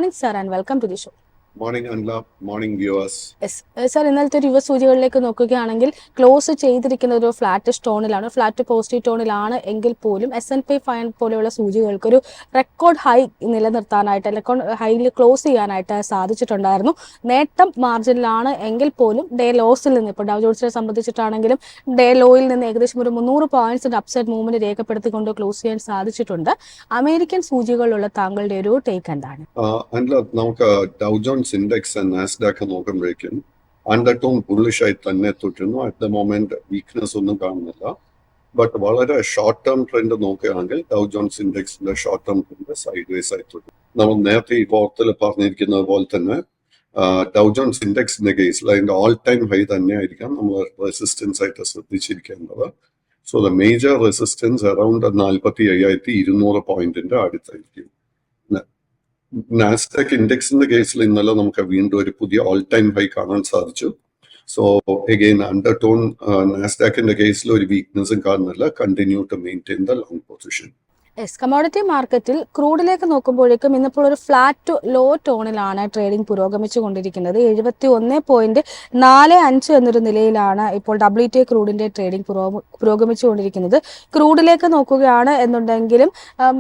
morning, sir, and welcome to the show. Morning, Anla. Morning, viewers. Yes. Sir, ഇന്നലത്തെ ഒരു യുവ സൂചികളിലേക്ക് നോക്കുകയാണെങ്കിൽ close ചെയ്തിരിക്കുന്ന ഒരു ഫ്ലാറ്റ് ടോണിലാണ്, ഫ്ലാറ്റ് പോസിറ്റീവ് ടോണിലാണ് എങ്കിൽ പോലും S&P 500 പോലെയുള്ള സൂചികൾക്ക് ഒരു റെക്കോർഡ് ഹൈ നിലനിർത്താനായിട്ട് റെക്കോർഡ് ഹൈയിൽ ക്ലോസ് ചെയ്യാനായിട്ട് സാധിച്ചിട്ടുണ്ടായിരുന്നു. നേട്ടം മാർജിനിലാണ് എങ്കിൽ പോലും ഡേ ലോസിൽ നിന്ന്, ഇപ്പോൾ ഡൗ ജോൺസിനെ സംബന്ധിച്ചിട്ടാണെങ്കിലും ഡേ ലോയിൽ നിന്ന് ഏകദേശം ഒരു 300 പോയിന്റ്സിന്റെ അപ്സൈഡ് മൂവ്മെന്റ് രേഖപ്പെടുത്തിക്കൊണ്ട് ക്ലോസ് ചെയ്യാൻ സാധിച്ചിട്ടുണ്ട്. അമേരിക്കൻ സൂചികളിലുള്ള താങ്കളുടെ ഒരു ടേക്ക് എന്താണ്? നമുക്ക് ഡൗ ജോൺസ് ഇൻഡെക്സ് നാസ്ഡാക്ക് നോക്കുമ്പോഴേക്കും അണ്ടർടോൺ ബുള്ളിഷായി തന്നെ തുടരുന്നു. അറ്റ് ദ മൊമെന്റ് വീക്ക്നെസ് ഒന്നും കാണുന്നില്ല. ബട്ട് വളരെ ഷോർട്ട് ടേം ട്രെൻഡ് നോക്കുകയാണെങ്കിൽ ഡൗ ജോൺസ് ഇൻഡെക്സിന്റെ short term trend sideways ആയി തുടരും. നമ്മൾ നേരത്തെ ഈ വാർത്തയിൽ പറഞ്ഞിരിക്കുന്നത് പോലെ തന്നെ ഡൗ ജോൺസ് ഇൻഡെക്സിന്റെ കേസിൽ അതിന്റെ ഓൾ ടൈം ഹൈ തന്നെയായിരിക്കാം നമ്മൾ റെസിസ്റ്റൻസ് ആയിട്ട് ശ്രദ്ധിച്ചിരിക്കേണ്ടത്. So the major resistance around 45,200 പോയിന്റിന്റെ അടുത്തായിരിക്കും. നാസ്ഡാക്ക് ഇൻഡെക്സിന്റെ കേസിൽ ഇന്നലെ നമുക്ക് വീണ്ടും ഒരു പുതിയ ഓൾ ടൈം ഹൈ കാണാൻ സാധിച്ചു. സോ അഗെയിൻ അണ്ടർടോൺ നാസ്ഡാക്കിന്റെ കേസിൽ ഒരു വീക്ക്നെസ്സും കാണുന്നില്ല. Continue to maintain the long position. Commodity മാർക്കറ്റിൽ ക്രൂഡിലേക്ക് നോക്കുമ്പോഴേക്കും ഇന്നിപ്പോൾ ഒരു ഫ്ലാറ്റ് ടു ലോ ടോണിലാണ് ട്രേഡിംഗ് പുരോഗമിച്ചുകൊണ്ടിരിക്കുന്നത്. 71.45 എന്നൊരു നിലയിലാണ് ഇപ്പോൾ WTI ക്രൂഡിന്റെ ട്രേഡിംഗ് പുരോഗമിച്ചുകൊണ്ടിരിക്കുന്നത്. ക്രൂഡിലേക്ക് നോക്കുകയാണ് എന്നുണ്ടെങ്കിലും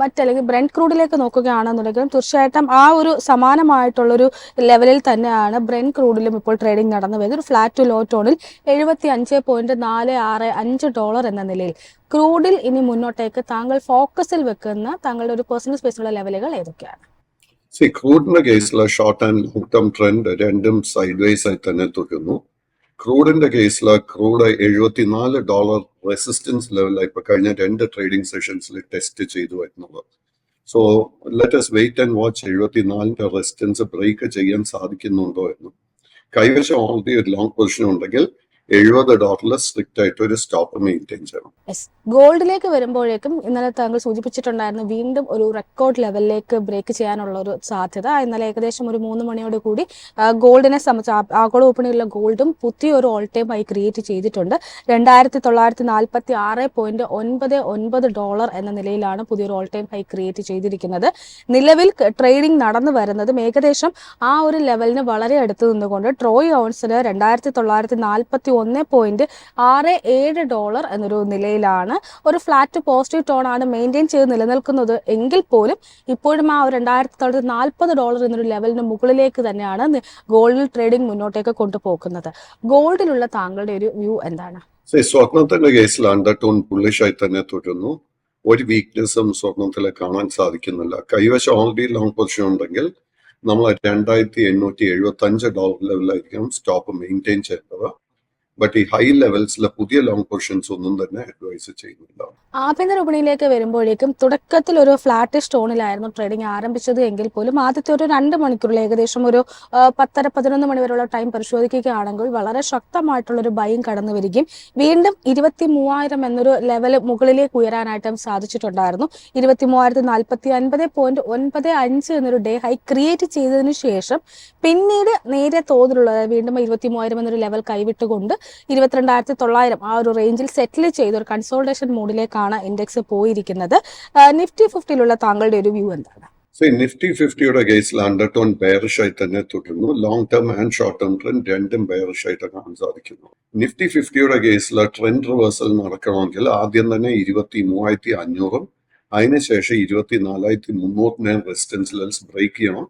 മറ്റല്ലെങ്കിൽ ബ്രെന്റ് ക്രൂഡിലേക്ക് നോക്കുകയാണെന്നുണ്ടെങ്കിലും തീർച്ചയായിട്ടും ആ ഒരു സമാനമായിട്ടുള്ളൊരു ലെവലിൽ തന്നെയാണ് ബ്രെന്റ് ക്രൂഡിലും ഇപ്പോൾ ട്രേഡിംഗ് നടന്നു വരുന്നത്. ഒരു ഫ്ലാറ്റ് ടു ലോ ടോണിൽ $75.465 എന്ന നിലയിൽ. ക്രൂഡിൽ ഇനി മുന്നോട്ടേക്ക് താങ്കൾ ഫോക്കസിൽ വെക്കുന്ന താങ്കളുടെ ഒരു പേഴ്സണൽ സ്പേസിലുള്ള ലെവലുകൾ ഏതൊക്കെയാണ്? ക്രൂഡിന്റെ കേസിലെ short and long term trend രണ്ടും സൈഡ് വേസ് ആയി തന്നെ തുടരുന്നു. ക്രൂഡിന്റെ കേസിൽ ക്രൂഡ് $74 റെസിസ്റ്റൻസ് ലെവലായി ഇപ്പൊ കഴിഞ്ഞ 2 ട്രേഡിംഗ് സെഷൻസിൽ ടെസ്റ്റ് ചെയ്തു വരുന്നത്. So let us wait and watch 74ന്റെ റെസിസ്റ്റൻസ് ബ്രേക്ക് ചെയ്യാൻ സാധിക്കുന്നുണ്ടോ എന്ന്. കൈവശം ഓൾറെഡി ഒരു ലോങ് പൊസിഷൻ ഉണ്ടെങ്കിൽ $70 സ്ട്രിക്റ്റ് ആയിട്ട് ഒരു സ്റ്റോപ്പ് മെയിൻറ്റെയിൻ ചെയ്യണം. ഗോൾഡിലേക്ക് വരുമ്പോഴേക്കും ഇന്നലെ താങ്കൾ സൂചിപ്പിച്ചിട്ടുണ്ടായിരുന്നു വീണ്ടും ഒരു റെക്കോർഡ് ലെവലിലേക്ക് ബ്രേക്ക് ചെയ്യാനുള്ള ഒരു സാധ്യത. ഇന്നലെ ഏകദേശം ഒരു 3 മണിയോട് കൂടി ഗോൾഡിനെ സംബന്ധിച്ച് ആഗോള വിപണിയിലുള്ള ഗോൾഡും പുതിയൊരു ഓൾ ടൈം ഹൈ ക്രിയേറ്റ് ചെയ്തിട്ടുണ്ട്. $2,946.99 എന്ന നിലയിലാണ് പുതിയൊരു ഓൾ ടൈം ഹൈ ക്രിയേറ്റ് ചെയ്തിരിക്കുന്നത്. നിലവിൽ ട്രേഡിംഗ് നടന്നു വരുന്നതും ഏകദേശം ആ ഒരു ലെവലിന് വളരെ അടുത്ത് നിന്നുകൊണ്ട് ട്രോയ് ഔൺസിന് $2,941.67 എന്നൊരു നിലയിലാണ്. ഒരു ഫ്ലാറ്റ് പോസിറ്റീവ് ടോൺ ആണ് മെയിൻറ്റെയിൻ ചെയ്ത് നിലനിൽക്കുന്നത് എങ്കിൽ പോലും ഇപ്പോഴും ആ ഒരു $2,940 എന്നൊരു ലെവലിന് മുകളിലേക്ക് തന്നെയാണ് ഗോൾഡിൽ ട്രേഡിംഗ് മുന്നോട്ടേക്ക് കൊണ്ടുപോകുന്നത്. ഗോൾഡിലുള്ള താങ്കളുടെ ഒരു വ്യൂ എന്താണ്? സ്വർണത്തിന്റെ കേസിൽ അണ്ടർടോൺ ബുള്ളിഷായി തന്നെ തുടരുന്നു. ഒരു വീക്ക്നെസ്സും സ്വർണത്തിൽ കാണാൻ സാധിക്കുന്നില്ല. കൈവശം ഓൾറെഡി ലോങ് പൊസിഷൻ ഉണ്ടെങ്കിൽ നമ്മൾ $2,875 ലെവലായിരിക്കും സ്റ്റോപ്പ് മെയിൻറ്റെയിൻ ചെയ്യേണ്ടത്. ബട്ട് ഈ ഹൈ ലെവൽസിലെ പുതിയ ലോങ് പൊസിഷൻസ് ഒന്നും തന്നെ അഡ്വൈസ് ചെയ്യുന്നില്ല. ആഭ്യന്തര വിപണിയിലേക്ക് വരുമ്പോഴേക്കും തുടക്കത്തിൽ ഒരു ഫ്ലാറ്റിഷ് ടോണിലായിരുന്നു ട്രേഡിംഗ് ആരംഭിച്ചത് എങ്കിൽ പോലും ആദ്യത്തെ ഒരു 2 മണിക്കൂറിൽ ഏകദേശം ഒരു 10-11 മണി വരെയുള്ള ടൈം പരിശോധിക്കുകയാണെങ്കിൽ വളരെ ശക്തമായിട്ടുള്ളൊരു ബൈങ് കടന്നു വരികയും വീണ്ടും 23,000 എന്നൊരു ലെവൽ മുകളിലേക്ക് ഉയരാനായിട്ടും സാധിച്ചിട്ടുണ്ടായിരുന്നു. 23,045.95 എന്നൊരു ഡേ ഹൈ ക്രിയേറ്റ് ചെയ്തതിനു ശേഷം പിന്നീട് നേരിയ തോതിലുള്ള വീണ്ടും 23,000 എന്നൊരു ലെവൽ കൈവിട്ടുകൊണ്ട് 22,900 ആ ഒരു റേഞ്ചിൽ സെറ്റിൽ ചെയ്ത ഒരു കൺസോൾട്ടേഷൻ മോഡിലേക്കാണ് ഇൻഡെക്സ് പോയിരിക്കുന്നത്. നിഫ്റ്റി 50യിലുള്ള താങ്കളുടെ ഒരു വ്യൂ എന്താണ്? നിഫ്റ്റി 50യുടെ കേസിൽ അണ്ടർടോൺ ബെയറിഷ് ആയി തന്നെ തുടരുന്നു. Long term and short term trend രണ്ടും ബെയറിഷ് ആയിട്ട് കാണാൻ സാധിക്കുന്നു. നിഫ്റ്റി 50യുടെ കേസിൽ ട്രെൻഡ് റിവേഴ്സൽ നടക്കണമെങ്കിൽ ആദ്യം തന്നെ 23,500 അതിനുശേഷം 24,300 റെസിസ്റ്റൻസ് ലെവൽസ് ബ്രേക്ക് ചെയ്യണം.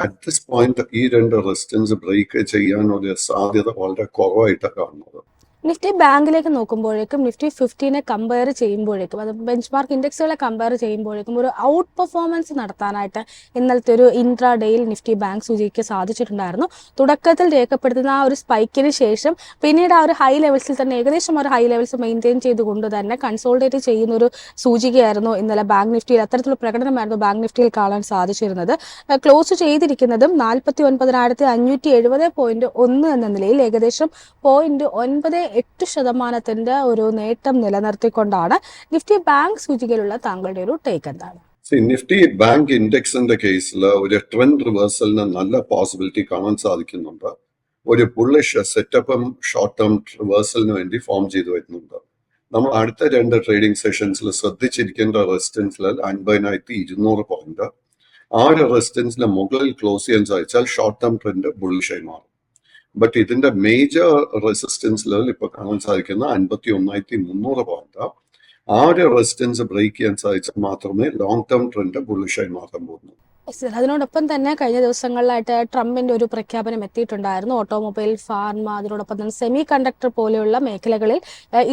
അറ്റ് ദിസ് പോയിന്റ് ഈ 2 റെസിസ്റ്റൻസ് ബ്രേക്ക് ചെയ്യാനുള്ള സാധ്യത വളരെ കുറവായിട്ടാണ് കാണുന്നത്. നിഫ്റ്റി ബാങ്കിലേക്ക് നോക്കുമ്പോഴേക്കും നിഫ്റ്റി 50നെ കമ്പയർ ചെയ്യുമ്പോഴേക്കും അത് ബെഞ്ച് മാർക്ക് ഇൻഡെക്സുകളെ കമ്പയർ ചെയ്യുമ്പോഴേക്കും ഒരു ഔട്ട് പെർഫോമൻസ് നടത്താനായിട്ട് ഇന്നലത്തെ ഒരു ഇൻട്രാ ഡേയിൽ നിഫ്റ്റി ബാങ്ക് സൂചിക്ക് സാധിച്ചിട്ടുണ്ടായിരുന്നു. തുടക്കത്തിൽ രേഖപ്പെടുത്തുന്ന ആ ഒരു സ്പൈക്കിന് ശേഷം പിന്നീട് ആ ഒരു ഹൈ ലെവൽസിൽ തന്നെ ഏകദേശം ഒരു ഹൈ ലെവൽസ് മെയിൻറ്റെയിൻ ചെയ്തുകൊണ്ട് തന്നെ കൺസോൾട്ടേറ്റ് ചെയ്യുന്ന ഒരു സൂചികയായിരുന്നു ഇന്നലെ ബാങ്ക് നിഫ്റ്റിയിൽ. അത്തരത്തിലുള്ള പ്രകടനമായിരുന്നു ബാങ്ക് നിഫ്റ്റിയിൽ കാണാൻ സാധിച്ചിരുന്നത്. ക്ലോസ് ചെയ്തിരിക്കുന്നതും 49,570.1 എന്ന നിലയിൽ ഏകദേശം 0.98% ഒരു നേട്ടം നിലനിർത്തിക്കൊണ്ടാണ്. നിഫ്റ്റി ബാങ്ക് സൂചികയിലുള്ള താങ്കളുടെ ഒരു ടേക്ക് എന്താണ്? നിഫ്റ്റി ബാങ്ക് ഇൻഡെക്സിന്റെ കേസിൽ ഒരു ട്രെൻഡ് റിവേഴ്സലിന് നല്ല പോസിബിലിറ്റി കാണാൻ സാധിക്കുന്നുണ്ട്. ഒരു ബുള്ളിഷ് സെറ്റപ്പും ഷോർട്ട് ടേം റിവേഴ്സലിന് വേണ്ടി ഫോം ചെയ്തു വരുന്നുണ്ട്. നമ്മൾ അടുത്ത 2 ട്രേഡിംഗ് സെഷൻസിൽ ശ്രദ്ധിച്ചിരിക്കേണ്ട റെസിസ്റ്റൻസ് ലെവൽ 50,200 പോയിന്റ്. ആ ഒരു റെസിസ്റ്റൻസിന്റെ മുകളിൽ ക്ലോസ് ചെയ്യാൻ സാധിച്ചാൽ ഷോർട്ട് ടേം ട്രെൻഡ് ബുള്ളിഷായി മാറും. ബട്ട് ഇതിന്റെ മേജർ റെസിസ്റ്റൻസ് ലെവൽ ഇപ്പൊ കാണാൻ സാധിക്കുന്ന 51,300 പോയിന്റ്. ആ ഒരു റെസിസ്റ്റൻസ് ബ്രേക്ക് ചെയ്യാൻ സാധിച്ചാൽ മാത്രമേ ലോങ് ടേം ട്രെൻഡ് ബുള്ളിഷായി മാറാൻ പോകുന്നു. അതിനോടൊപ്പം തന്നെ കഴിഞ്ഞ ദിവസങ്ങളിലായിട്ട് ട്രംപിന്റെ ഒരു പ്രഖ്യാപനം എത്തിയിട്ടുണ്ടായിരുന്നു. ഓട്ടോമൊബൈൽ, ഫാർമ, അതിനോടൊപ്പം തന്നെ സെമി കണ്ടക്ടർ പോലെയുള്ള മേഖലകളിൽ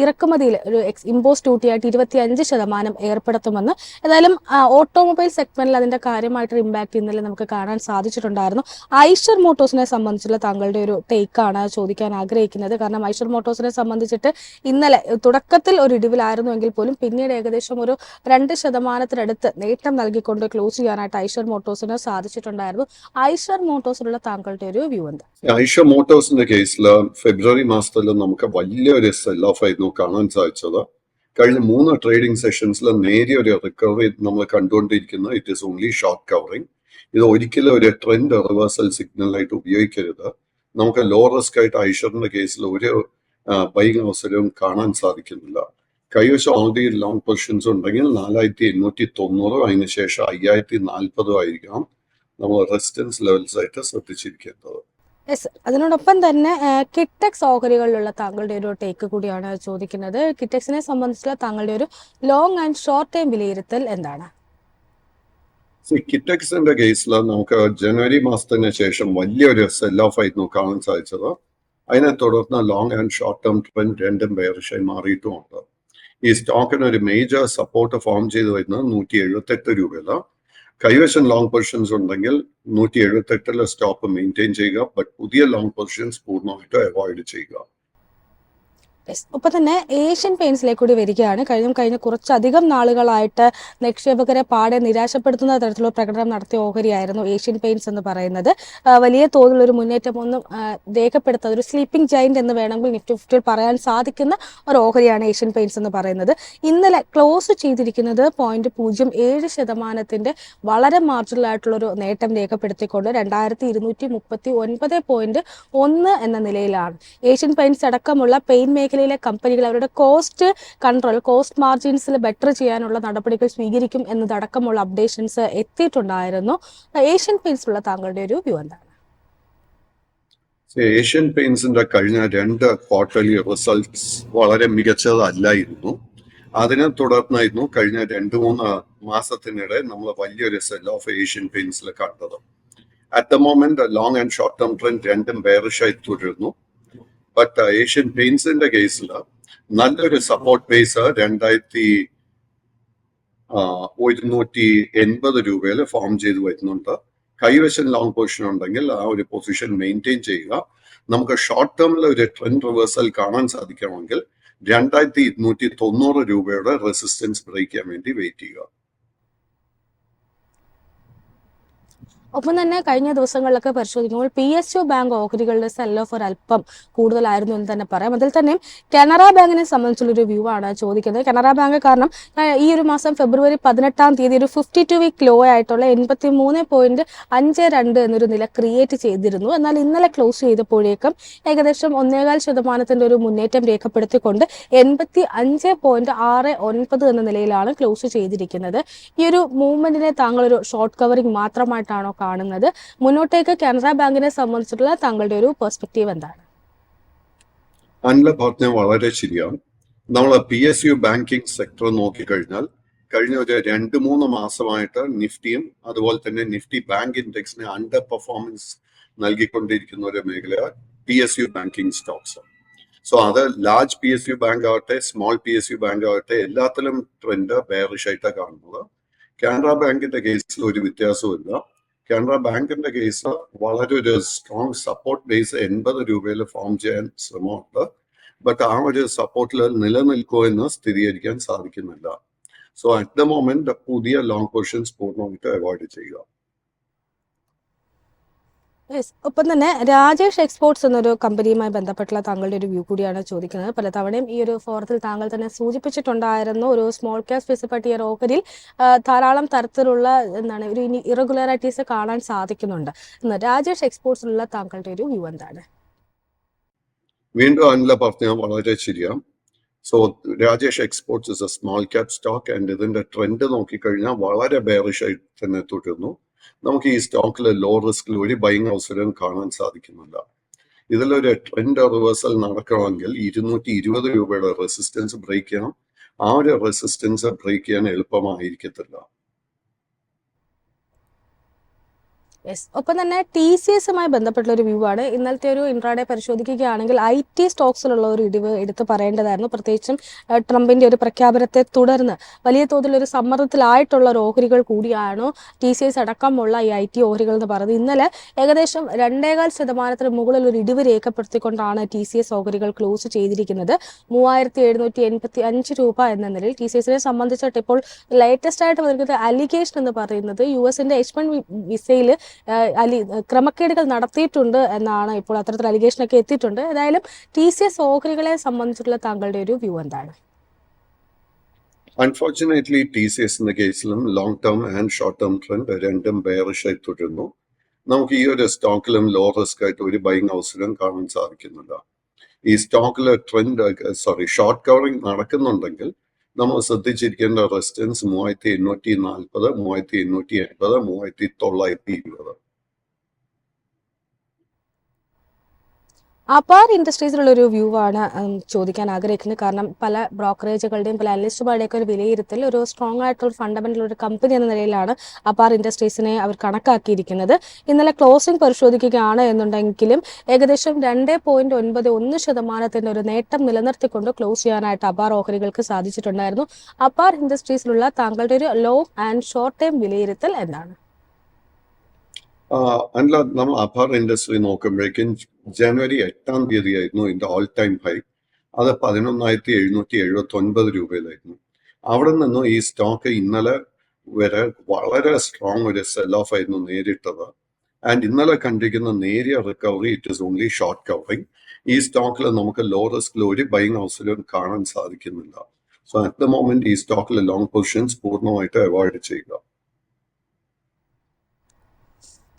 ഇറക്കുമതിയിൽ ഒരു ഇമ്പോസ് ഡ്യൂട്ടിയായിട്ട് 25% ഏർപ്പെടുത്തുമെന്ന്. ഏതായാലും ഓട്ടോമൊബൈൽ സെഗ്മെന്റിൽ അതിന്റെ കാര്യമായിട്ടൊരു ഇമ്പാക്ട് ഇന്നലെ നമുക്ക് കാണാൻ സാധിച്ചിട്ടുണ്ടായിരുന്നു. ഐഷർ മോട്ടോഴ്സിനെ സംബന്ധിച്ചുള്ള താങ്കളുടെ ഒരു ടേക്കാണ് ചോദിക്കാൻ ആഗ്രഹിക്കുന്നത്. കാരണം ഐഷർ മോട്ടോഴ്സിനെ സംബന്ധിച്ചിട്ട് ഇന്നലെ തുടക്കത്തിൽ ഒരു ഇടിവിലായിരുന്നുവെങ്കിൽ പോലും പിന്നീട് ഏകദേശം ഒരു 2% നേട്ടം നൽകിക്കൊണ്ട് ക്ലോസ് ചെയ്യാനായിട്ട് ഐഷർ മോട്ടോഴ്സിന് സാധിച്ചിട്ടുണ്ടായിരുന്നു. ഐഷർ മോട്ടോഴ്സിലുള്ള താങ്കളുടെ ഒരു വ്യൂ എന്താ? ഐഷർ മോട്ടോഴ്സിന്റെ കേസിൽ ഫെബ്രുവരി മാസത്തിൽ നമുക്ക് വലിയൊരു സെൽ ഓഫ് ആയിരുന്നു കാണാൻ സാധിച്ചത്. കഴിഞ്ഞ 3 ട്രേഡിംഗ് സെഷൻസിൽ നേരിയ ഒരു റിക്കവറി നമ്മൾ കണ്ടുകൊണ്ടിരിക്കുന്നത്. It is only short covering. ഇത് ഒരിക്കലും ഒരു ട്രെൻഡ് റിവേഴ്സൽ സിഗ്നലായിട്ട് ഉപയോഗിക്കരുത്. നമുക്ക് ലോ റിസ്ക് ആയിട്ട് ഐഷറിന്റെ കേസിൽ ഒരു ബൈങ് അവസരവും കാണാൻ സാധിക്കുന്നില്ല. കൈവശം ഓൾറെഡി ലോങ് പൊസിഷൻസ് ഉണ്ടെങ്കിൽ 4,890, അതിനുശേഷം 5,040 ആയിരിക്കണം നമ്മൾ റെസിസ്റ്റൻസ് ലെവൽസ് ആയിട്ട് ശ്രദ്ധിച്ചിരിക്കേണ്ടത്. അതിനോടൊപ്പം തന്നെ കിറ്റെക്സ് ഓഹരികളിലുള്ള താങ്കളുടെ ഒരു ടേക്ക് കൂടിയാണ് ചോദിക്കുന്നത്. കിറ്റെക്സിനെ സംബന്ധിച്ചുള്ള താങ്കളുടെ ഒരു ലോങ് ആൻഡ് ഷോർട്ട് ടൈം വിലയിരുത്തൽ എന്താണ്? കിറ്റെക്സിന്റെ കേസിൽ നമുക്ക് ജനുവരി മാസത്തിന് ശേഷം വലിയൊരു സെൽ ഓഫ് ആയിരുന്നു കാണാൻ സാധിച്ചത്. അതിനെ തുടർന്ന് long and short term trend രണ്ടും ബെയറിഷായി മാറിയിട്ടുമുണ്ട്. ഈ സ്റ്റോക്കിന് ഒരു മേജർ സപ്പോർട്ട് ഫോം ചെയ്ത് വരുന്നത് 178 രൂപയിലാണ്. കൈവശം ലോങ് പൊസിഷൻസ് ഉണ്ടെങ്കിൽ 178 സ്റ്റോപ്പ് മെയിൻറ്റെയിൻ ചെയ്യുക. ബട്ട് പുതിയ ലോങ് പൊസിഷൻസ് പൂർണ്ണമായിട്ട് അവോയ്ഡ് ചെയ്യുക. ഒപ്പം തന്നെ ഏഷ്യൻ പെയിന്റ്സിലേക്ക് കൂടി വരികയാണ്. കഴിഞ്ഞ കുറച്ചധികം നാളുകളായിട്ട് നിക്ഷേപകരെ പാടെ നിരാശപ്പെടുത്തുന്ന തരത്തിലുള്ള പ്രകടനം നടത്തിയ ഓഹരിയായിരുന്നു ഏഷ്യൻ പെയിന്റ്സ് എന്ന് പറയുന്നത്. വലിയ തോതിലൊരു മുന്നേറ്റമൊന്നും രേഖപ്പെടുത്താതെ ഒരു സ്ലീപ്പിംഗ് ജയന്റ് എന്ന് വേണമെങ്കിൽ നിഫ്റ്റി 50 പറയാൻ സാധിക്കുന്ന ഒരു ഓഹരിയാണ് ഏഷ്യൻ പെയിന്റ്സ് എന്ന് പറയുന്നത്. ഇന്നലെ ക്ലോസ് ചെയ്തിരിക്കുന്നത് 0.07% വളരെ മാർജിനലായിട്ടുള്ളൊരു നേട്ടം രേഖപ്പെടുത്തിക്കൊണ്ട് 2,239.1 എന്ന നിലയിലാണ്. ഏഷ്യൻ പെയിന്റ്സ് അടക്കമുള്ള പെയിന്റ് മേഖലയിലെ കമ്പനികൾ അവരുടെ കോസ്റ്റ് കൺട്രോൾ, കോസ്റ്റ് മാർജിൻസിൽ ബെറ്റർ ചെയ്യാനുള്ള നടപടികൾ സ്വീകരിക്കും എന്നതടക്കമുള്ള അപ്ഡേഷൻസ് എത്തിയിട്ടുണ്ടായിരുന്നു. ഏഷ്യൻ പെയിന്റ്സിലുള്ള താങ്കളുടെ ഒരു വ്യൂ എന്താണ്? ഏഷ്യൻ പെയിന്റ്സിന്റെ കഴിഞ്ഞ 2 ക്വാർട്ടർലി റിസൾട്ട്സ് വളരെ മികച്ചതല്ലായിരുന്നു. അതിനെ തുടർന്നായിരുന്നു കഴിഞ്ഞ 2-3 മാസത്തിനിടെ നമ്മൾ വലിയൊരു സെൽ ഓഫ് ഏഷ്യൻ പെയിന്റ്സിൽ കണ്ടത്. At the moment long and short term trend രണ്ടും ബെയറിഷായി തുടരുന്നു. ബട്ട് ഏഷ്യൻ പെയിന്റ്സിന്റെ കേസിൽ നല്ലൊരു സപ്പോർട്ട് ബേസ് 2,180 രൂപയിൽ ഫോം ചെയ്ത് വരുന്നുണ്ട്. കൈവശം ലോങ് പൊസിഷൻ ഉണ്ടെങ്കിൽ ആ ഒരു പൊസിഷൻ മെയിൻറ്റെയിൻ ചെയ്യുക. നമുക്ക് ഷോർട്ട് ടേമിൽ ഒരു ട്രെൻഡ് റിവേഴ്സൽ കാണാൻ സാധിക്കണമെങ്കിൽ 2,290 രൂപയുടെ റെസിസ്റ്റൻസ് ബ്രേക്ക് ചെയ്യാൻ വേണ്ടി വെയിറ്റ് ചെയ്യുക. ഒപ്പം തന്നെ കഴിഞ്ഞ ദിവസങ്ങളിലൊക്കെ പരിശോധിക്കുമ്പോൾ PSU ബാങ്ക് ഓഹരികളുടെ സെൽ ഓഫ് ഒരല്പം കൂടുതലായിരുന്നു എന്ന് തന്നെ പറയാം. അതിൽ തന്നെ കനറ ബാങ്കിനെ സംബന്ധിച്ചുള്ളൊരു വ്യൂ ആണ് ചോദിക്കുന്നത്. കനറ ബാങ്ക് കാരണം ഈ ഒരു മാസം ഫെബ്രുവരി 18 ഒരു 52 വീക്ക് ലോ ആയിട്ടുള്ള 83.52 എന്നൊരു നില ക്രിയേറ്റ് ചെയ്തിരുന്നു. എന്നാൽ ഇന്നലെ ക്ലോസ് ചെയ്തപ്പോഴേക്കും ഏകദേശം 1.25% ഒരു മുന്നേറ്റം രേഖപ്പെടുത്തിക്കൊണ്ട് 85.69 എന്ന നിലയിലാണ് ക്ലോസ് ചെയ്തിരിക്കുന്നത്. ഈ ഒരു മൂവ്മെന്റിനെ താങ്കളൊരു ഷോർട്ട് കവറിംഗ് മാത്രമായിട്ടാണോ കാണുന്നത്? മുന്നോട്ടേക്ക് കാനറ ബാങ്കിനെ സംബന്ധിച്ചിട്ടുള്ള താങ്കളുടെ ഒരു പെർസ്പെക്റ്റീവ് എന്താണ്? അനില പറഞ്ഞ വളരെ ശരിയാണ്. നമ്മൾ PSU ബാങ്കിങ് സെക്ടർ നോക്കിക്കഴിഞ്ഞാൽ കഴിഞ്ഞ ഒരു 2-3 മാസമായിട്ട് നിഫ്റ്റിയും അതുപോലെ തന്നെ നിഫ്റ്റി ബാങ്ക് ഇൻഡെക്സിന് അണ്ടർ പെർഫോമൻസ് നൽകിക്കൊണ്ടിരിക്കുന്ന ഒരു മേഖലയാണ് PSU ബാങ്കിങ് സ്റ്റോക്സ്. സോ അത് ലാർജ് PSU ബാങ്ക് ആവട്ടെ, സ്മോൾ PSU ബാങ്ക് ആവട്ടെ, എല്ലാത്തിലും ട്രെൻഡ് ബെയറിഷ് ആയിട്ടാണ് കാണുന്നത്. കാനറ ബാങ്കിന്റെ കേസിൽ ഒരു വ്യത്യാസമില്ല. കാനറ ബാങ്കിന്റെ കേസ് വളരെ ഒരു സ്ട്രോങ് സപ്പോർട്ട് ബേസ് 80 രൂപയിൽ ഫോം ചെയ്യാൻ ശ്രമമുണ്ട്. ബട്ട് ആ ഒരു സപ്പോർട്ടിൽ നിലനിൽക്കുമോ എന്ന് സ്ഥിരീകരിക്കാൻ സാധിക്കുന്നില്ല. സോ അറ്റ് ദ മൊമെന്റ് പുതിയ ലോങ് പൊസിഷൻസ് പൂർണ്ണമായിട്ട് അവോയ്ഡ് ചെയ്യുക. ഒപ്പം തന്നെ രാജേഷ് എക്സ്പോർട്സ് എന്നൊരു കമ്പനിയുമായി ബന്ധപ്പെട്ടുള്ള താങ്കളുടെ ഒരു വ്യൂ കൂടിയാണ് ചോദിക്കുന്നത്. പലതവണയും ഈ ഒരു ഫോറത്തിൽ താങ്കൾ തന്നെ സൂചിപ്പിച്ചിട്ടുണ്ടായിരുന്നു, ഒരു സ്മോൾ ക്യാപ് സ്പേസ് പറ്റിയ ഓഹരിയിൽ ധാരാളം തരത്തിലുള്ള ഒരു ഇറഗുലാരിറ്റീസ് കാണാൻ സാധിക്കുന്നുണ്ട്. രാജേഷ് എക്സ്പോർട്സിലുള്ള താങ്കളുടെ ഒരു വ്യൂ എന്താണ്? വീണ്ടും അനില പറഞ്ഞ വളരെ ശരിയാണ്. So Rajesh exports is a small cap stock and ഇതിന്റെ ട്രെൻഡ് നോക്കിക്കഴിഞ്ഞാൽ വളരെ ബെയറിഷ് ആയി തന്നെ തുടരുന്നു. നമുക്ക് ഈ സ്റ്റോക്കിൽ ലോ റിസ്കിൽ ഒരു ബൈങ് അവസരം കാണാൻ സാധിക്കുന്നില്ല. ഇതിലൊരു ട്രെൻഡ് റിവേഴ്സൽ നടക്കണമെങ്കിൽ 220 രൂപയുടെ റെസിസ്റ്റൻസ് ബ്രേക്ക് ചെയ്യണം. ആ ഒരു റെസിസ്റ്റൻസ് ബ്രേക്ക് ചെയ്യാൻ എളുപ്പമായിരിക്കത്തില്ല. യെസ്. ഒപ്പം തന്നെ ടി സി എസുമായി ബന്ധപ്പെട്ടുള്ള ഒരു വ്യൂ ആണ്. ഇന്നലത്തെ ഒരു ഇൻട്രാഡേ പരിശോധിക്കുകയാണെങ്കിൽ IT സ്റ്റോക്സിലുള്ള ഒരു ഇടിവ് എടുത്ത് പറയേണ്ടതായിരുന്നു. പ്രത്യേകിച്ചും ട്രംപിന്റെ ഒരു പ്രഖ്യാപനത്തെ തുടർന്ന് വലിയ തോതിലൊരു സമ്മർദ്ദത്തിലായിട്ടുള്ള ഒരു ഓഹരികൾ കൂടിയാണ് TCS അടക്കമുള്ള ഈ IT ഓഹരികൾ എന്ന് പറയുന്നത്. ഇന്നലെ ഏകദേശം 2.25% മുകളിൽ ഒരു ഇടിവ് രേഖപ്പെടുത്തിക്കൊണ്ടാണ് TCS ഓഹരികൾ ക്ലോസ് ചെയ്തിരിക്കുന്നത്. 3785 രൂപ എന്ന നിലയിൽ. TCSനെ സംബന്ധിച്ചിട്ട് ഇപ്പോൾ ലേറ്റസ്റ്റ് ആയിട്ട് വരുന്നത് അലിഗേഷൻ എന്ന് പറയുന്നത് US-ന്റെ H1 വിസയിൽ ക്രമക്കേടുകൾ നടത്തിയിട്ടുണ്ട് എന്നാണ് ഇപ്പോൾ അത്തരത്തിൽ അലിഗേഷനൊക്കെ എത്തിയിട്ടുണ്ട്. ഏതായാലും TCS ഓഹരികളെ സംബന്ധിച്ചിട്ടുള്ള താങ്കളുടെ ഒരു വ്യൂ എന്താണ്? അൺഫോർച്ചുനേറ്റ്ലി TCSന്റെ കേസിലും long term and short term trend രണ്ടും ബെയറിഷായി തുടരുന്നു. നമുക്ക് ഈ ഒരു സ്റ്റോക്കിലും ലോ റിസ്ക് ആയിട്ട് ഒരു ബൈങ് അവസരം കാണാൻ സാധിക്കുന്നില്ല. ഈ സ്റ്റോക്കിൽ ഷോർട്ട് കവറിംഗ് നടക്കുന്നുണ്ടെങ്കിൽ നമ്മൾ ശ്രദ്ധിച്ചിരിക്കേണ്ട റെസിസ്റ്റൻസ് 3840, 3880, 3920. അപാർ ഇൻഡസ്ട്രീസിലുള്ള ഒരു വ്യൂ ആണ് ചോദിക്കാൻ ആഗ്രഹിക്കുന്നത്. കാരണം പല ബ്രോക്കറേജുകളുടെയും പല അനലിസ്റ്റുകളുടെയൊക്കെ ഒരു വിലയിരുത്തൽ ഒരു സ്ട്രോങ് ആയിട്ടുള്ള ഫണ്ടമെന്റൽ ഒരു കമ്പനി എന്ന നിലയിലാണ് അപാർ ഇൻഡസ്ട്രീസിനെ അവർ കണക്കാക്കിയിരിക്കുന്നത്. ഇന്നലെ ക്ലോസിംഗ് പരിശോധിക്കുകയാണ് എന്നുണ്ടെങ്കിലും ഏകദേശം 2.91% ഒരു നേട്ടം നിലനിർത്തിക്കൊണ്ട് ക്ലോസ് ചെയ്യാനായിട്ട് അപാർ ഓഹരികൾക്ക് സാധിച്ചിട്ടുണ്ടായിരുന്നു. അപാർ ഇൻഡസ്ട്രീസിലുള്ള താങ്കളുടെ ഒരു ലോങ് ആൻഡ് ഷോർട്ട് ടൈം വിലയിരുത്തൽ എന്താണ്? അല്ല, നമ്മൾ അപാർ ഇൻഡസ്ട്രി നോക്കുമ്പോഴേക്കും ജനുവരി 8-ാം തീയതി ആയിരുന്നു ഇതിന്റെ ഓൾ ടൈം ഹൈ. അത് 11,779 രൂപയിലായിരുന്നു. അവിടെ നിന്നും ഈ സ്റ്റോക്ക് ഇന്നലെ വരെ വളരെ സ്ട്രോങ് ഒരു സെൽ ഓഫ് ആയിരുന്നു നേരിട്ടത്. ആൻഡ് ഇന്നലെ കണ്ടിരിക്കുന്ന നേരിയ recovery it is only short covering. ഈ സ്റ്റോക്കിൽ നമുക്ക് ലോ റിസ്കിൽ ഒരു ബൈങ് അവസരം കാണാൻ സാധിക്കുന്നില്ല. സോ അറ്റ് ദ മൊമെന്റ് ഈ സ്റ്റോക്കിലെ ലോങ് പൊസിഷൻസ് പൂർണ്ണമായിട്ട് അവോയ്ഡ് ചെയ്യുക.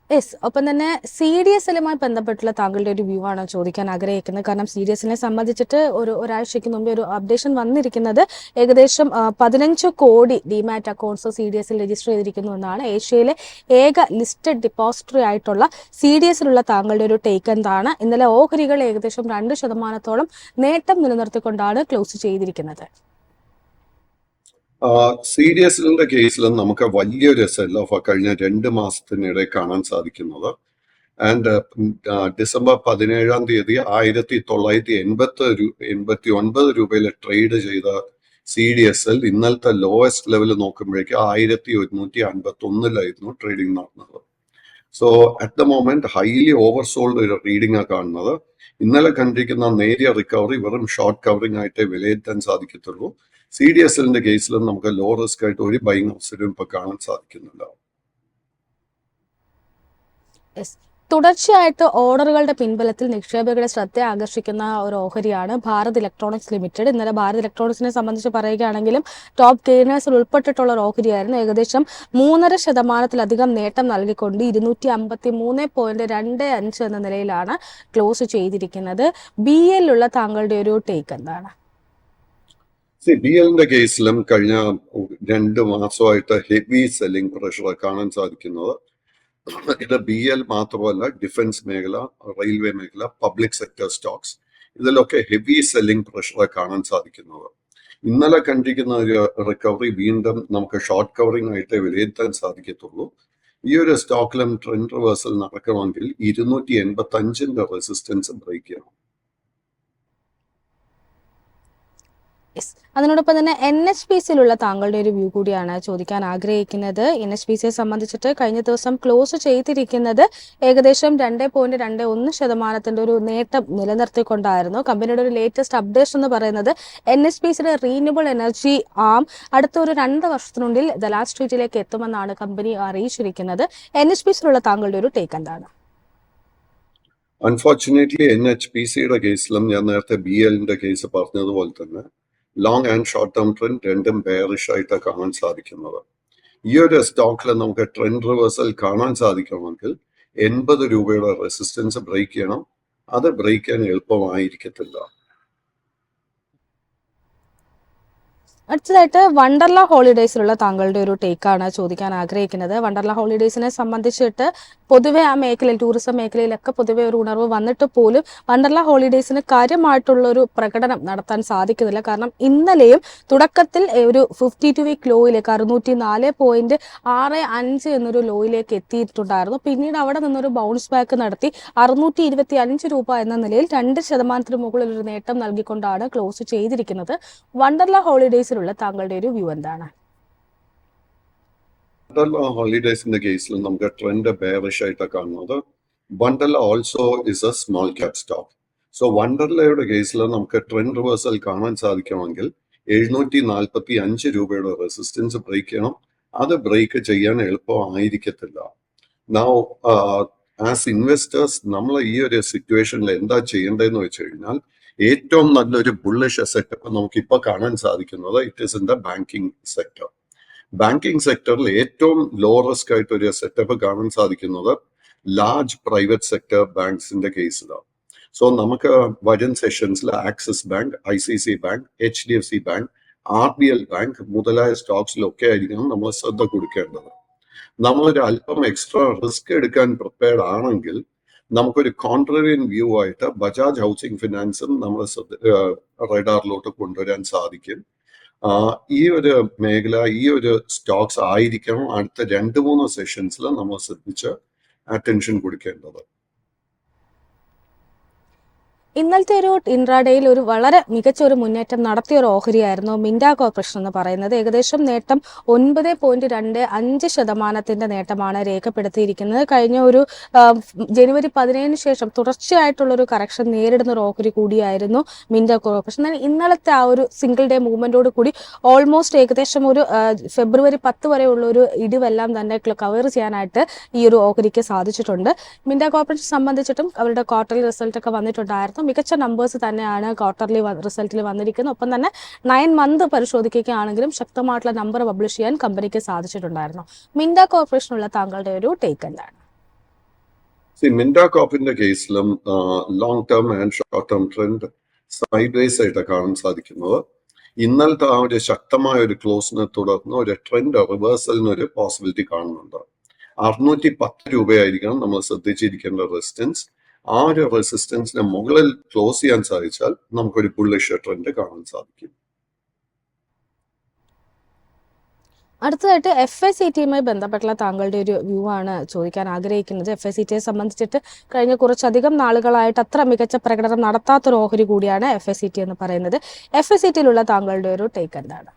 യെസ്. ഒപ്പം തന്നെ CDSലുമായി ബന്ധപ്പെട്ടുള്ള താങ്കളുടെ ഒരു വ്യൂ ആണ് ചോദിക്കാൻ ആഗ്രഹിക്കുന്നത്. കാരണം CDSനെ സംബന്ധിച്ചിട്ട് ഒരാഴ്ചയ്ക്ക് മുമ്പേ ഒരു അപ്ഡേഷൻ വന്നിരിക്കുന്നത് ഏകദേശം 15 കോടി ഡിമാറ്റ് അക്കൗണ്ട്സ് CDSൽ രജിസ്റ്റർ ചെയ്തിരിക്കുന്നു എന്നാണ്. ഏഷ്യയിലെ ഏക ലിസ്റ്റഡ് ഡിപ്പോസിറ്ററി ആയിട്ടുള്ള CDSലുള്ള താങ്കളുടെ ഒരു ടേക്ക് എന്താണ്? ഇന്നലെ ഓഹരികൾ ഏകദേശം 2% നേട്ടം നിലനിർത്തിക്കൊണ്ടാണ് ക്ലോസ് ചെയ്തിരിക്കുന്നത്. CDSലിന്റെ കേസിലും നമുക്ക് വലിയൊരു സെൽ ഓഫ് കഴിഞ്ഞ 2 മാസത്തിനിടെ കാണാൻ സാധിക്കുന്നത്. ആൻഡ് ഡിസംബർ 17-ാം തീയതി 1989 രൂപയിൽ ട്രേഡ് ചെയ്ത CDSL ഇന്നലത്തെ ലോവസ്റ്റ് ലെവൽ നോക്കുമ്പോഴേക്കും 1151 ട്രേഡിംഗ് നടന്നത്. So at the moment highly oversold ഒരു റീഡിംഗ് ആണ് കാണുന്നത്. ഇന്നലെ കണ്ടിരിക്കുന്ന നേരിയ റിക്കവറി വെറും ഷോർട്ട് കവറിംഗ് ആയിട്ടേ വിലയിരുത്താൻ സാധിക്കത്തുള്ളൂ. CDSലിന്റെ കേസിലും നമുക്ക് ലോ റിസ്ക് ആയിട്ട് ഒരു ബൈങ് അവസരം ഇപ്പൊ കാണാൻ സാധിക്കുന്നില്ല. തുടർച്ചയായിട്ട് ഓർഡറുകളുടെ പിൻബലത്തിൽ നിക്ഷേപകരുടെ ശ്രദ്ധ ആകർഷിക്കുന്ന ഒരു ഓഹരിയാണ് ഭാരത് ഇലക്ട്രോണിക്സ് ലിമിറ്റഡ്. ഇന്നലെ ഭാരത് ഇലക്ട്രോണിക്സിനെ സംബന്ധിച്ച് പറയുകയാണെങ്കിലും ടോപ്പ് ഗെയിനേഴ്സിൽ ഉൾപ്പെട്ടിട്ടുള്ള ഒരു ഓഹരിയായിരുന്നു. ഏകദേശം 3.5% നേട്ടം നൽകിക്കൊണ്ട് 253.25 എന്ന നിലയിലാണ് ക്ലോസ് ചെയ്തിരിക്കുന്നത്. BLലുള്ള താങ്കളുടെ ഒരു ടേക്ക് എന്താണ്? BLന്റെ കേസിലും കഴിഞ്ഞ 2 മാസമായിട്ട് ഹെവി സെല്ലിംഗ് പ്രഷർ കാണാൻ സാധിക്കുന്നത്. ഇത് BL മാത്രമല്ല, ഡിഫൻസ് മേഖല, റെയിൽവേ മേഖല, പബ്ലിക് സെക്ടർ സ്റ്റോക്സ് ഇതിലൊക്കെ ഹെവി സെല്ലിംഗ് പ്രഷർ കാണാൻ സാധിക്കുന്നത്. ഇന്നലെ കണ്ടിരിക്കുന്ന ഒരു റിക്കവറി വീണ്ടും നമുക്ക് ഷോർട്ട് കവറിംഗ് ആയിട്ട് വിലയിരുത്താൻ സാധിക്കത്തുള്ളൂ. ഈ ഒരു സ്റ്റോക്കിലും ട്രെൻഡ് റിവേഴ്സൽ നടക്കണമെങ്കിൽ 285-ന്റെ റെസിസ്റ്റൻസ് ബ്രേക്ക് ചെയ്യണം. അതിനോടൊപ്പം തന്നെ NHPCയിലുള്ള താങ്കളുടെ ഒരു വ്യൂ കൂടിയാണ് ചോദിക്കാൻ ആഗ്രഹിക്കുന്നത്. NHPCയെ സംബന്ധിച്ചിട്ട് കഴിഞ്ഞ ദിവസം ക്ലോസ് ചെയ്തിരിക്കുന്നത് ഏകദേശം 2.21% ഒരു നേട്ടം നിലനിർത്തിക്കൊണ്ടായിരുന്നു. കമ്പനിയുടെ ഒരു ലേറ്റസ്റ്റ് അപ്ഡേഷൻ എന്ന് പറയുന്നത് NHPCയുടെ റീന്യൂവബിൾ എനർജി ആം അടുത്ത ഒരു 2 വർഷത്തിനുള്ളിൽ ദലാൽ സ്ട്രീറ്റിലേക്ക് എത്തുമെന്നാണ് കമ്പനി അറിയിച്ചിരിക്കുന്നത്. NHPCയിലുള്ള താങ്കളുടെ ഒരു ടേക്ക് എന്താണ്? അൺഫോർച്ചുനേറ്റ്ലി NHPCയുടെ കേസിലും ഞാൻ നേരത്തെ BLന്റെ കേസ് പറഞ്ഞതുപോലെ തന്നെ long and short term trend രണ്ടും ബെയറിഷ് ആയിട്ട് കാണാൻ സാധിക്കുന്നത്. ഈ ഒരു സ്റ്റോക്കിൽ നമുക്ക് ട്രെൻഡ് റിവേഴ്സൽ കാണാൻ സാധിക്കണമെങ്കിൽ 80 രൂപയുടെ റെസിസ്റ്റൻസ് ബ്രേക്ക് ചെയ്യണം. അത് ബ്രേക്ക് ചെയ്യാൻ എളുപ്പമായിരിക്കത്തില്ല. അടുത്തതായിട്ട് വണ്ടർല ഹോളിഡേയ്സിലുള്ള താങ്കളുടെ ഒരു ടേക്കാണ് ചോദിക്കാൻ ആഗ്രഹിക്കുന്നത്. വണ്ടർല ഹോളിഡേയ്സിനെ സംബന്ധിച്ചിട്ട് പൊതുവെ ആ മേഖലയിൽ, ടൂറിസം മേഖലയിലൊക്കെ പൊതുവെ ഒരു ഉണർവ് വന്നിട്ട് പോലും വണ്ടർല ഹോളിഡേയ്സിന് കാര്യമായിട്ടുള്ള ഒരു പ്രകടനം നടത്താൻ സാധിക്കുന്നില്ല. കാരണം ഇന്നലെയും തുടക്കത്തിൽ ഒരു 52 വീക്ക് ലോയിലേക്ക് 604.65 എന്നൊരു ലോയിലേക്ക് എത്തിയിട്ടുണ്ടായിരുന്നു. പിന്നീട് അവിടെ നിന്നൊരു ബൗൺസ് ബാക്ക് നടത്തി 625 രൂപ എന്ന നിലയിൽ 2% മുകളിൽ ഒരു നേട്ടം നൽകിക്കൊണ്ടാണ് ക്ലോസ് ചെയ്തിരിക്കുന്നത്. വണ്ടർല ഹോളിഡേയ്സിലുള്ള താങ്കളുടെ ഒരു വ്യൂ എന്താണ്? വണ്ടർല ഹോളിഡേയ്സിന്റെ കേസിൽ നമുക്ക് ട്രെൻഡ് ബെയറിഷ് ആയിട്ടാണ് കാണുന്നത്. Wonderla also is a small cap stock. So വണ്ടർലയുടെ കേസിൽ നമുക്ക് ട്രെൻഡ് റിവേഴ്സൽ കാണാൻ സാധിക്കണമെങ്കിൽ 745 രൂപയുടെ റെസിസ്റ്റൻസ് ബ്രേക്ക് ചെയ്യണം. അത് ബ്രേക്ക് ചെയ്യാൻ എളുപ്പമായിരിക്കത്തില്ല. നൗ ആസ് ഇൻവെസ്റ്റേഴ്സ് നമ്മൾ ഈ ഒരു സിറ്റുവേഷനിൽ എന്താ ചെയ്യേണ്ടതെന്ന് വെച്ച് കഴിഞ്ഞാൽ, ഏറ്റവും നല്ലൊരു ബുള്ളിഷ് സെറ്റപ്പ് നമുക്ക് ഇപ്പോൾ കാണാൻ സാധിക്കുന്നത് it is in the banking sector. Banking സെക്ടറിൽ ഏറ്റവും ലോ റിസ്ക് ആയിട്ട് ഒരു സെറ്റപ്പ് കാണാൻ സാധിക്കുന്നത് ലാർജ് പ്രൈവറ്റ് സെക്ടർ ബാങ്ക്സിന്റെ കേസിലാണ്. സോ നമുക്ക് വരും സെഷൻസിൽ Axis bank, ICICI bank, HDFC bank, RBL bank മുതലായ സ്റ്റോക്സിലൊക്കെ ആയിരിക്കണം നമ്മൾ ശ്രദ്ധ കൊടുക്കേണ്ടത്. നമ്മളൊരു അല്പം എക്സ്ട്രാ റിസ്ക് എടുക്കാൻ പ്രിപ്പയർഡ് ആണെങ്കിൽ നമുക്കൊരു കോൺട്രറിയൻ വ്യൂ ആയിട്ട് ബജാജ് ഹൗസിംഗ് ഫിനാൻസും നമ്മൾ റഡാറിലോട്ട് കൊണ്ടുവരാൻ സാധിക്കും. ഈ ഒരു മേഖല, ഈ ഒരു സ്റ്റോക്സ് ആയിരിക്കണം അടുത്ത 2-3 സെഷൻസിൽ നമ്മൾ ശ്രദ്ധിച്ച് അറ്റൻഷൻ കൊടുക്കേണ്ടത്. ഇന്നലത്തെ ഒരു ഇൻട്രാഡേയിൽ ഒരു വളരെ മികച്ച ഒരു മുന്നേറ്റം നടത്തിയ ഒരു ഓഹരിയായിരുന്നു മിൻഡ കോർപ്പറേഷൻ എന്ന് പറയുന്നത്. ഏകദേശം നേട്ടം 9.25% നേട്ടമാണ് രേഖപ്പെടുത്തിയിരിക്കുന്നത്. കഴിഞ്ഞ ഒരു ജനുവരി 15 ശേഷം തുടർച്ചയായിട്ടുള്ളൊരു കറക്ഷൻ നേരിടുന്ന ഒരു ഓഹരി കൂടിയായിരുന്നു മിൻഡ കോർപ്പറേഷൻ. എന്നാൽ ഇന്നലത്തെ ആ ഒരു സിംഗിൾ ഡേ മൂവ്മെന്റോട് കൂടി ഓൾമോസ്റ്റ് ഏകദേശം ഒരു ഫെബ്രുവരി 10 വരെയുള്ള ഒരു ഇടിവെല്ലാം തന്നെ കവർ ചെയ്യാനായിട്ട് ഈ ഒരു ഓഹരിക്ക് സാധിച്ചിട്ടുണ്ട്. മിൻഡ കോർപ്പറേഷൻ സംബന്ധിച്ചിട്ടും അവരുടെ ക്വാർട്ടർലി റിസൾട്ട് ഒക്കെ വന്നിട്ടുണ്ടായിരുന്നു. മികച്ച നമ്പേഴ്സ് തന്നെയാണ് ക്വാർട്ടർലി റിസൾട്ടിൽ വന്നിരിക്കുന്നത്. ഒപ്പം തന്നെ 9 മന്ത് പരിശോധിക്കുകയാണെങ്കിലും ശക്തമായിട്ടുള്ള നമ്പർ പബ്ലിഷ് ചെയ്യാൻ കമ്പനിക്ക് സാധിച്ചിട്ടുണ്ടായിരുന്നു. മിൻഡ കോർപ്പറേഷനുള്ള താങ്കളുടെ ഒരു ടേക്ക് എന്താണ്? മിൻഡ കോപ്പിന്റെ കേസിലും long term and short term trend side vase ആയിട്ട് കാണാൻ സാധിക്കുന്നത്. ഇന്നലത്തെ ആ ഒരു ശക്തമായ ഒരു ക്ലോസിനെ തുടർന്ന് ഒരു ട്രെൻഡ് റിവേഴ്സലിന് ഒരു പോസിബിലിറ്റി കാണുന്നുണ്ട്. 610 രൂപയായിരിക്കണം നമ്മൾ ശ്രദ്ധിച്ചിരിക്കേണ്ട റെസിസ്റ്റൻസ്. ആ ഒരു റെസിസ്റ്റൻസിന് മുകളിൽ ക്ലോസ് ചെയ്യാൻ സാധിച്ചാൽ നമുക്കൊരു ബുള്ളിഷ് ട്രെൻഡ് കാണാൻ സാധിക്കും. അടുത്തതായിട്ട് FICTയുമായി ബന്ധപ്പെട്ടുള്ള താങ്കളുടെ ഒരു വ്യൂ ആണ് ചോദിക്കാൻ ആഗ്രഹിക്കുന്നത്. FICTയെ സംബന്ധിച്ചിട്ട് കഴിഞ്ഞ കുറച്ചധികം നാളുകളായിട്ട് അത്ര മികച്ച പ്രകടനം നടത്താത്തൊരു ഓഹരി കൂടിയാണ് FICT എന്ന് പറയുന്നത്. FICTയിലുള്ള താങ്കളുടെ ഒരു ടേക്ക് എന്താണ്?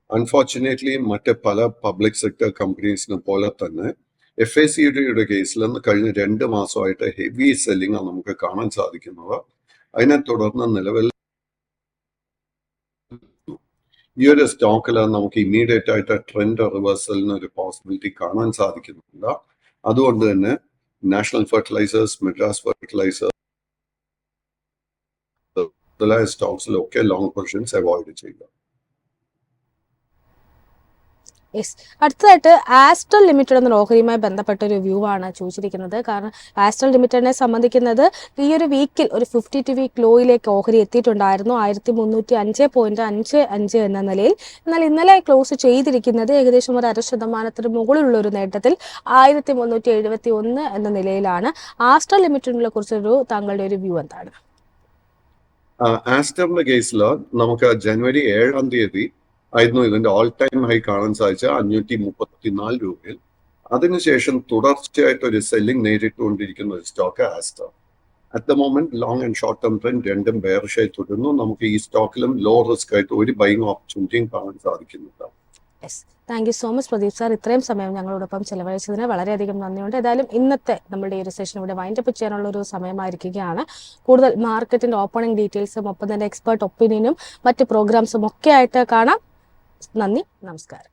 അൺഫോർച്ചുനേറ്റ്ലി മറ്റ് പല പബ്ലിക് സെക്ടർ കമ്പനീസിനെ പോലെ തന്നെ FICTയുടെ കേസിൽ കഴിഞ്ഞ 2 മാസമായിട്ട് ഹെവി സെല്ലിംഗ് ആണ് നമുക്ക് കാണാൻ സാധിക്കുന്നത്. അതിനെ തുടർന്ന് നിലവിൽ ഈ ഒരു സ്റ്റോക്കിൽ നമുക്ക് ഇമ്മീഡിയറ്റ് ആയിട്ട് ട്രെൻഡ് റിവേഴ്സലിന് ഒരു പോസിബിലിറ്റി കാണാൻ സാധിക്കുന്നില്ല. അതുകൊണ്ട് തന്നെ നാഷണൽ ഫെർട്ടിലൈസേഴ്സ്, മദ്രാസ് ഫെർട്ടിലൈസേഴ്സ് മുതലായ സ്റ്റോക്സിലൊക്കെ ലോങ് പൊസിഷൻസ് അവോയ്ഡ് ചെയ്യുക. യെസ്, അടുത്തതായിട്ട് ആസ്ട്രൽ ലിമിറ്റഡ് എന്ന ഓഹരിയുമായി ബന്ധപ്പെട്ട ഒരു വ്യൂ ആണ് ചോദിച്ചിരിക്കുന്നത്. കാരണം ആസ്ട്രൽ ലിമിറ്റഡിനെ സംബന്ധിക്കുന്നത് ഈ ഒരു വീക്കിൽ ഒരു 52 വീക്ക് ലോയിലേക്ക് ഓഹരി എത്തിയിട്ടുണ്ടായിരുന്നു 1305.55 എന്ന നിലയിൽ. എന്നാൽ ഇന്നലെ ക്ലോസ് ചെയ്തിരിക്കുന്നത് ഏകദേശം ഒരു 0.5% മുകളിലുള്ള ഒരു നേട്ടത്തിൽ 1371 എന്ന നിലയിലാണ്. ആസ്ട്രൽ ലിമിറ്റഡിനെ കുറിച്ചൊരു താങ്കളുടെ ഒരു വ്യൂ എന്താണ്? ആസ്റ്ററിന്റെ കേസിൽ നമുക്ക് ജനുവരി 7-ാം തീയതി ആയിരുന്നു ഇതിന്റെ ഓൾ ടൈം ഹൈ കാണാൻ സാധിച്ച 534 രൂപയിൽ. അതിനുശേഷം തുടർച്ചയായിട്ട് ഒരു സെല്ലിംഗ് നേരിട്ടുകൊണ്ടിരിക്കുന്ന ഒരു stock Aster. At the moment long and short term trend രണ്ടും ബെയറിഷായി തുടരുന്നു. നമുക്ക് ഈ സ്റ്റോക്കിലും ലോ റിസ്ക് ആയിട്ട് ഒരു ബൈങ് ഓപ്പർച്യൂണിറ്റിയും കാണാൻ സാധിക്കുന്നില്ല. Thank you so much Pradeep sir. ഇത്രയും സമയം ഞങ്ങളോടൊപ്പം ചെലവഴിച്ചതിന് വളരെയധികം നന്ദിയുണ്ട്. ഏതായാലും ഇന്നത്തെ നമ്മുടെ ഈ ഒരു സെഷൻ ഇവിടെ വൈൻഡപ്പ് ചെയ്യാനുള്ള ഒരു സമയമായിരിക്കുകയാണ്. കൂടുതൽ മാർക്കറ്റിന്റെ ഓപ്പണിംഗ് ഡീറ്റെയിൽസും ഒപ്പം തന്നെ എക്സ്പേർട്ട് ഒപ്പീനിയനും മറ്റ് പ്രോഗ്രാംസും ഒക്കെ ആയിട്ട് കാണാം. നന്ദി, നമസ്കാരം.